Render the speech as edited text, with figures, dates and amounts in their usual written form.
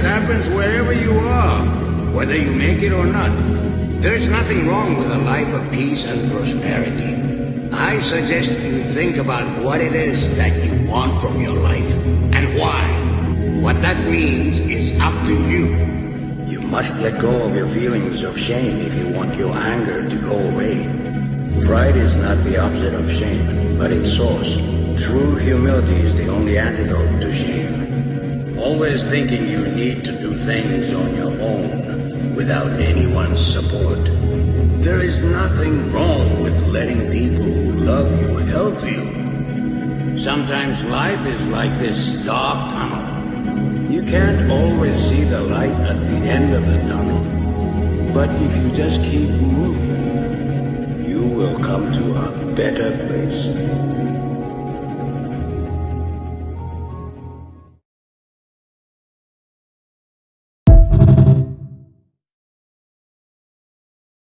happens wherever you are, whether you make it or not. There's nothing wrong with a life of peace and prosperity. I suggest you think about what it is that you want from your life, and why. What that means is up to you. You must let go of your feelings of shame if you want your anger to go away. Pride is not the opposite of shame, but its source. True humility is the only antidote to shame. Always thinking you need to do things on your own, without anyone's support. There is nothing wrong with letting people who love you help you. Sometimes life is like this dark tunnel. You can't always see the light at the end of the tunnel. But if you just keep moving, you will come to a better place.